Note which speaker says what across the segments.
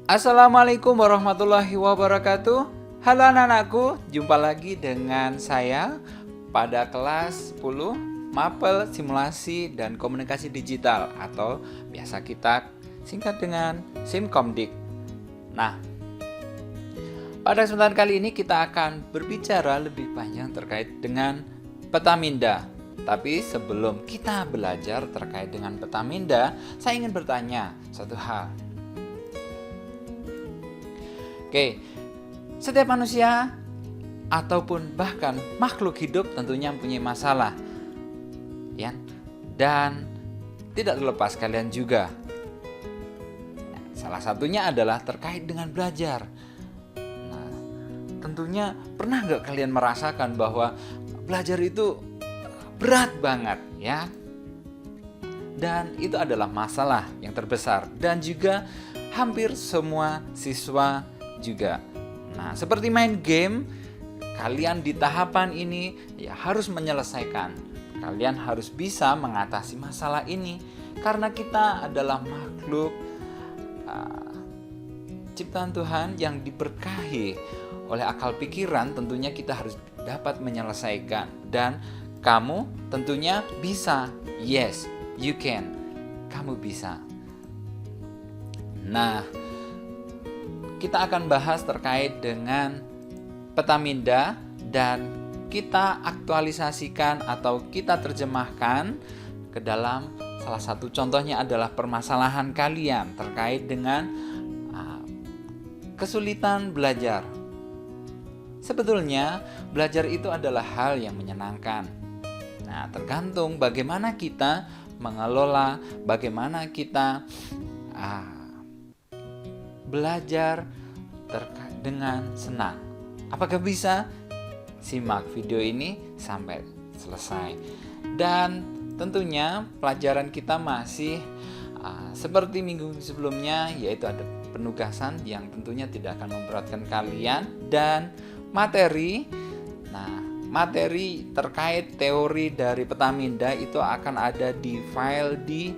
Speaker 1: Assalamualaikum warahmatullahi wabarakatuh. Halo anak-anakku, jumpa lagi dengan saya pada kelas 10 Mapel Simulasi dan Komunikasi Digital atau biasa kita singkat dengan Simkomdik. Nah, pada kesempatan kali ini kita akan berbicara lebih panjang terkait dengan Petaminda. Tapi sebelum kita belajar terkait dengan Petaminda, saya ingin bertanya satu hal. Oke, setiap manusia ataupun bahkan makhluk hidup tentunya mempunyai masalah, ya. Dan tidak terlepas kalian juga. Salah satunya adalah terkait dengan belajar. Nah, tentunya pernah nggak kalian merasakan bahwa belajar itu berat banget, ya? Dan itu adalah masalah yang terbesar dan juga hampir semua siswa juga. Nah, seperti main game, kalian di tahapan ini ya harus menyelesaikan. Kalian harus bisa mengatasi masalah ini karena kita adalah makhluk ciptaan Tuhan yang diberkahi oleh akal pikiran. Tentunya kita harus dapat menyelesaikan dan kamu tentunya bisa. Yes, you can. Kamu bisa. Nah, kita akan bahas terkait dengan Petaminda dan kita aktualisasikan atau kita terjemahkan ke dalam salah satu contohnya adalah permasalahan kalian terkait dengan kesulitan belajar. Sebetulnya belajar itu adalah hal yang menyenangkan. Nah, tergantung bagaimana kita mengelola, bagaimana kita belajar dengan senang. Apakah bisa? Simak video ini sampai selesai. Dan tentunya pelajaran kita masih seperti minggu sebelumnya, yaitu ada penugasan yang tentunya tidak akan memberatkan kalian dan materi. Nah, materi terkait teori dari Petaminda itu akan ada di file di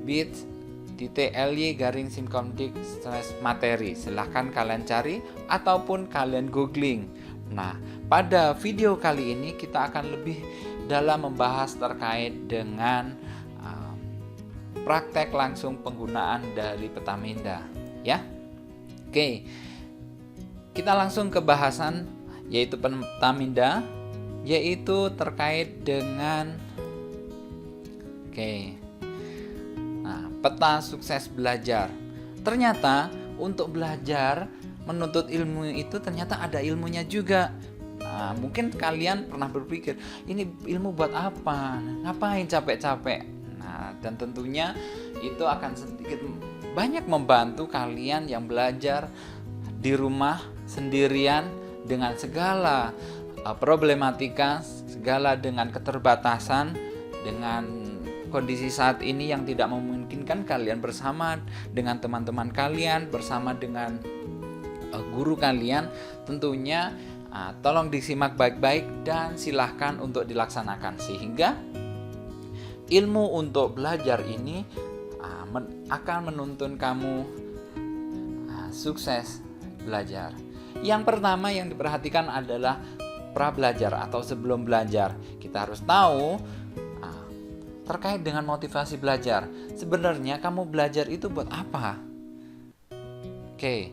Speaker 1: bit.ly/simkomdik/materi. Silahkan kalian cari ataupun kalian googling. Nah, pada video kali ini kita akan lebih dalam membahas terkait dengan praktek langsung penggunaan dari Petaminda, ya. Oke, kita langsung ke bahasan yaitu Petaminda, yaitu terkait dengan peta sukses belajar. Ternyata untuk belajar menuntut ilmu itu ternyata ada ilmunya juga. Nah, mungkin kalian pernah berpikir, ini ilmu buat apa? Ngapain capek-capek? Nah, dan tentunya itu akan sedikit banyak membantu kalian yang belajar di rumah sendirian dengan segala problematika, segala dengan keterbatasan, dengan kondisi saat ini yang tidak memungkinkan kalian bersama dengan teman-teman kalian, bersama dengan guru kalian. Tentunya tolong disimak baik-baik dan silahkan untuk dilaksanakan sehingga ilmu untuk belajar ini akan menuntun kamu sukses belajar. Yang pertama yang diperhatikan adalah pra belajar atau sebelum belajar. Kita harus tahu terkait dengan motivasi belajar. Sebenarnya kamu belajar itu buat apa? Oke.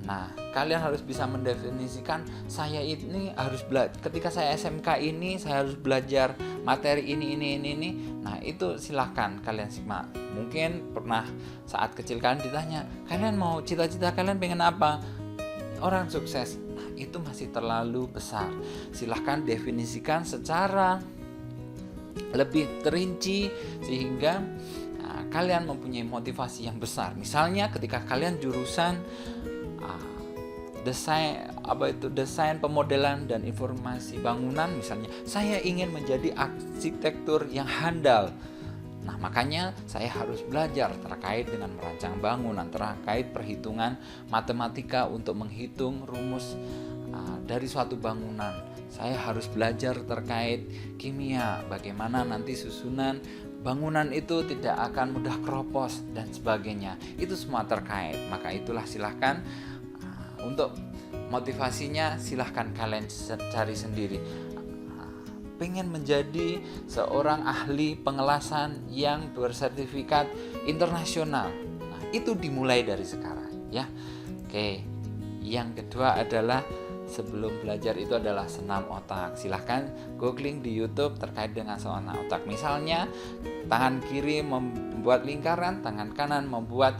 Speaker 1: Nah, kalian harus bisa mendefinisikan saya ini harus belajar. Ketika saya SMK ini saya harus belajar materi ini. Nah, itu silahkan kalian simak. Mungkin pernah saat kecil kalian ditanya, kalian mau cita-cita kalian pengen apa? Orang sukses. Nah, itu masih terlalu besar. Silahkan definisikan secara lebih terinci sehingga kalian mempunyai motivasi yang besar. Misalnya ketika kalian jurusan desain pemodelan dan informasi bangunan, misalnya saya ingin menjadi arsitektur yang handal. Nah, makanya saya harus belajar terkait dengan merancang bangunan, terkait perhitungan matematika untuk menghitung rumus dari suatu bangunan. Saya harus belajar terkait kimia, bagaimana nanti susunan bangunan itu tidak akan mudah keropos dan sebagainya. Itu semua terkait. Maka itulah silahkan untuk motivasinya silahkan kalian cari sendiri. Pengen menjadi seorang ahli pengelasan yang bersertifikat internasional. Nah, itu dimulai dari sekarang ya. Oke. Yang kedua adalah sebelum belajar itu adalah senam otak. Silahkan googling di YouTube terkait dengan senam otak. Misalnya tangan kiri membuat lingkaran, tangan kanan membuat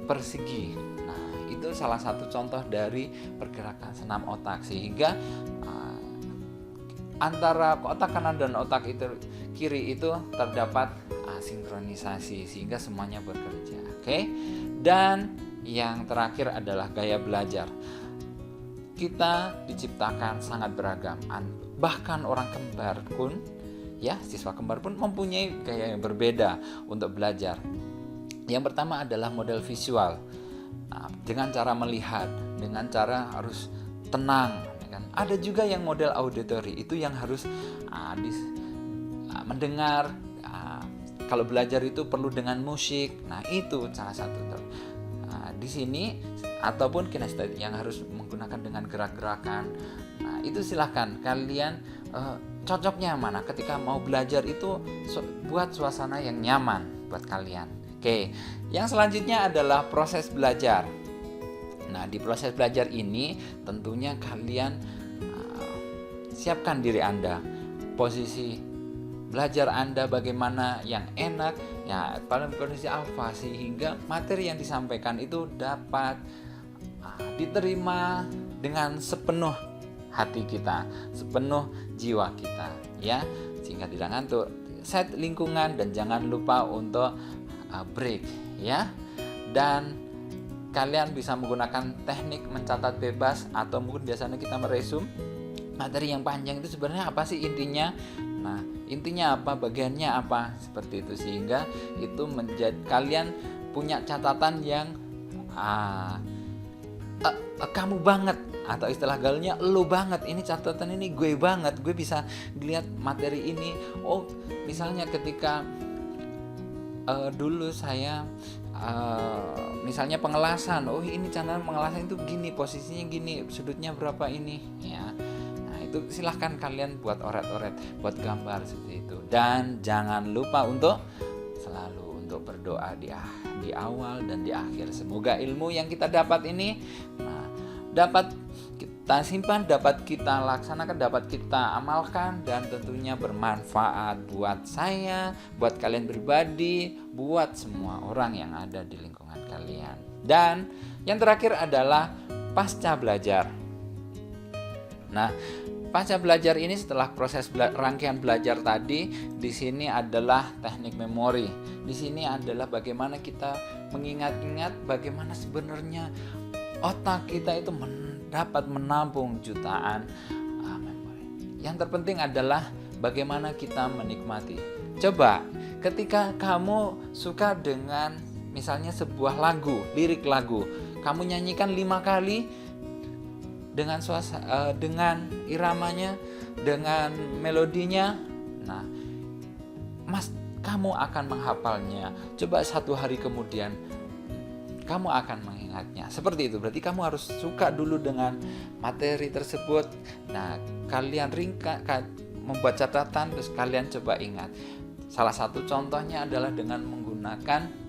Speaker 1: persegi. Nah, itu salah satu contoh dari pergerakan senam otak, sehingga antara otak kanan dan otak itu kiri itu terdapat sinkronisasi sehingga semuanya bekerja. Oke. Dan yang terakhir adalah gaya belajar. Kita diciptakan sangat beragam. Bahkan orang kembar pun ya, siswa kembar pun mempunyai gaya yang berbeda untuk belajar. Yang pertama adalah model visual. Nah, dengan cara melihat, dengan cara harus tenang. Ada juga yang model auditory, itu yang harus mendengar. Kalau belajar itu perlu dengan musik. Nah, itu salah satu. Di sini ataupun kinestetik yang harus menggunakan dengan gerak-gerakan. Nah, itu silahkan kalian cocoknya mana ketika mau belajar itu buat suasana yang nyaman buat kalian. Oke, yang selanjutnya adalah proses belajar. Nah, di proses belajar ini tentunya kalian siapkan diri Anda, posisi belajar Anda bagaimana yang enak ya, pada kondisi alfa, sehingga materi yang disampaikan itu dapat diterima dengan sepenuh hati kita, sepenuh jiwa kita ya, sehingga tidak ngantuk. Set lingkungan dan jangan lupa untuk break ya. Dan kalian bisa menggunakan teknik mencatat bebas, atau mungkin biasanya kita meresum materi yang panjang itu sebenarnya apa sih intinya. Nah, intinya apa, bagiannya apa, seperti itu, sehingga itu menjadi kalian punya catatan yang kamu banget, atau istilah gaulnya lo banget. Ini catatan ini gue banget, gue bisa lihat materi ini. Oh, misalnya ketika dulu saya misalnya pengelasan, oh ini cara pengelasan itu gini, posisinya gini, sudutnya berapa ini ya. Nah, itu silahkan kalian buat oret-oret, buat gambar seperti itu. Dan jangan lupa untuk selalu untuk berdoa di awal dan di akhir. Semoga ilmu yang kita dapat ini dapat kita simpan, dapat kita laksanakan, dapat kita amalkan, dan tentunya bermanfaat buat saya, buat kalian pribadi, buat semua orang yang ada di lingkungan kalian. Dan yang terakhir adalah pasca belajar. Nah, pasca belajar ini setelah proses rangkaian belajar tadi, di sini adalah teknik memori. Di sini adalah bagaimana kita mengingat-ingat bagaimana sebenarnya otak kita itu dapat menampung jutaan memori. Yang terpenting adalah bagaimana kita menikmati. Coba ketika kamu suka dengan misalnya sebuah lagu, lirik lagu, kamu nyanyikan 5 kali dengan dengan iramanya, dengan melodinya. Nah, kamu akan menghafalnya. Coba 1 hari kemudian kamu akan mengingatnya. Seperti itu. Berarti kamu harus suka dulu dengan materi tersebut. Nah, kalian membuat catatan, terus kalian coba ingat. Salah satu contohnya adalah dengan menggunakan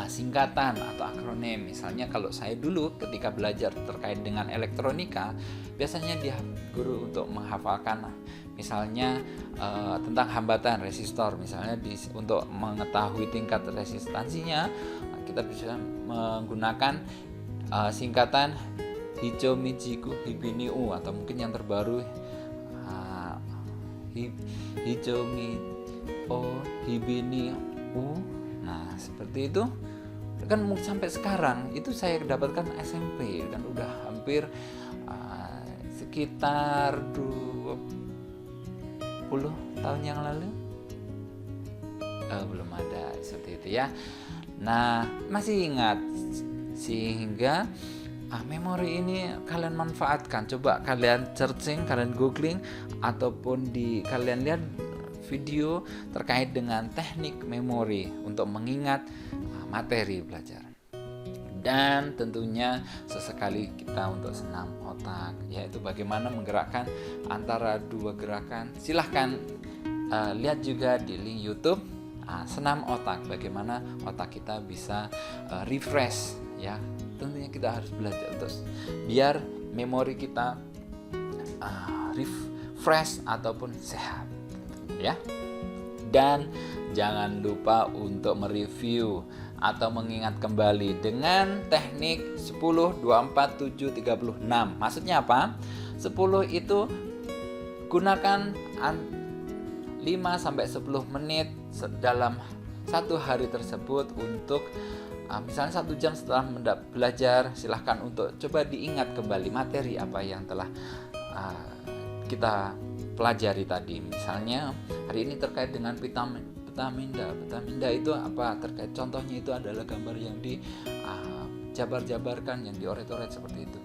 Speaker 1: singkatan atau akronim. Misalnya kalau saya dulu ketika belajar terkait dengan elektronika, biasanya dia guru untuk menghafalkan misalnya tentang hambatan resistor. Misalnya untuk mengetahui tingkat resistansinya, kita bisa menggunakan singkatan Hichomichiku Hibiniu, atau mungkin yang terbaru Hibiniu. Nah, seperti itu kan sampai sekarang itu saya dapatkan SMP, kan udah hampir sekitar 20 tahun yang lalu. Belum ada seperti itu ya. Nah, masih ingat, sehingga memori ini kalian manfaatkan. Coba kalian searching, kalian googling, ataupun kalian lihat video terkait dengan teknik memori untuk mengingat materi belajar. Dan tentunya sesekali kita untuk senam otak, yaitu bagaimana menggerakkan antara dua gerakan. Silahkan lihat juga di link YouTube senam otak, bagaimana otak kita bisa refresh ya. Tentunya kita harus belajar terus biar memori kita refresh ataupun sehat ya. Dan jangan lupa untuk mereview atau mengingat kembali dengan teknik 10, 24, 7, 36. Maksudnya apa? 10 itu gunakan 5 sampai 10 menit dalam satu hari tersebut untuk misalnya 1 jam setelah belajar, silahkan untuk coba diingat kembali materi apa yang telah kita pelajari tadi. Misalnya hari ini terkait dengan vitamin Petaminda itu apa? Terkait contohnya itu adalah gambar yang di jabar-jabarkan, yang dioret-oret seperti itu.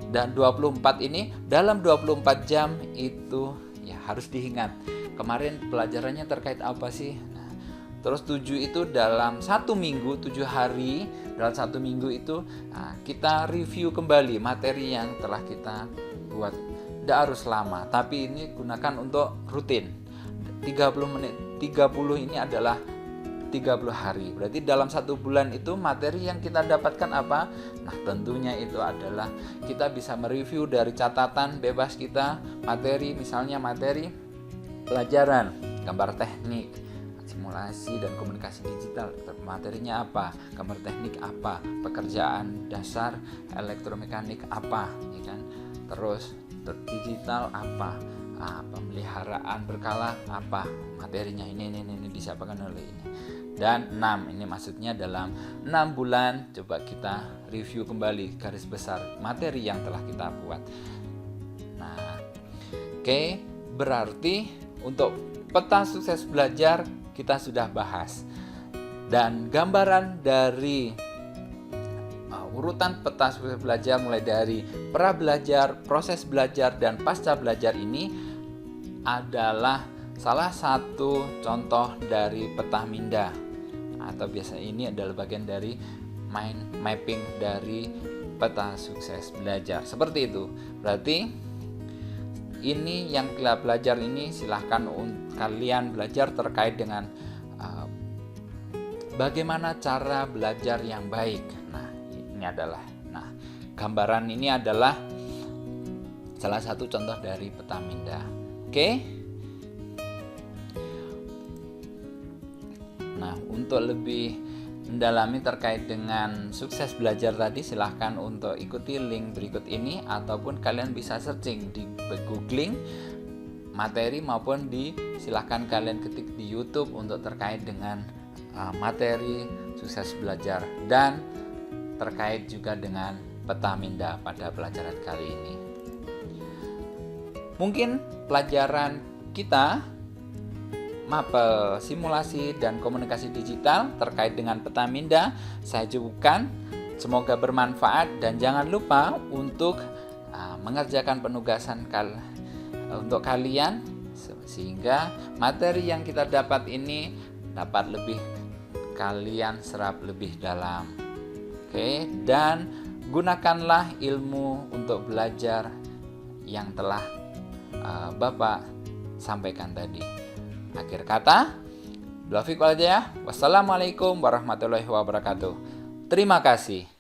Speaker 1: Dan 24 ini dalam 24 jam itu ya harus diingat. Kemarin pelajarannya terkait apa sih? Nah, terus 7 itu dalam 1 minggu, 7 hari dalam 1 minggu itu kita review kembali materi yang telah kita buat. Tidak harus lama, tapi ini gunakan untuk rutin. 30 menit. 30 ini adalah 30 hari. Berarti dalam 1 bulan itu materi yang kita dapatkan apa? Nah, tentunya itu adalah kita bisa mereview dari catatan bebas kita, materi, misalnya materi pelajaran, gambar teknik, simulasi dan komunikasi digital. Materinya apa? Gambar teknik apa? Pekerjaan dasar elektromekanik apa? Ya kan? Terus digital apa? Pemeliharaan berkala apa materinya, ini disiapkan oleh ini. Dan 6 ini maksudnya dalam 6 bulan coba kita review kembali garis besar materi yang telah kita buat. Nah, oke, berarti untuk peta sukses belajar kita sudah bahas, dan gambaran dari urutan peta sukses belajar mulai dari pra belajar, proses belajar, dan pasca belajar ini adalah salah satu contoh dari peta minda, atau biasa ini adalah bagian dari mind mapping dari peta sukses belajar. Seperti itu. Berarti ini yang kita belajar ini silahkan kalian belajar terkait dengan bagaimana cara belajar yang baik. Nah, ini adalah gambaran ini adalah salah satu contoh dari peta minda. Oke. Nah, untuk lebih mendalami terkait dengan sukses belajar tadi, silahkan untuk ikuti link berikut ini, ataupun kalian bisa searching di googling materi, maupun silahkan kalian ketik di YouTube untuk terkait dengan materi sukses belajar dan terkait juga dengan peta minda pada pelajaran kali ini. Mungkin pelajaran kita mapel simulasi dan komunikasi digital terkait dengan peta minda saya cukupkan. Semoga bermanfaat, dan jangan lupa untuk mengerjakan penugasan untuk kalian sehingga materi yang kita dapat ini dapat lebih kalian serap lebih dalam. Oke, dan gunakanlah ilmu untuk belajar yang telah Bapak sampaikan tadi. Akhir kata, wassalamualaikum warahmatullahi wabarakatuh. Terima kasih.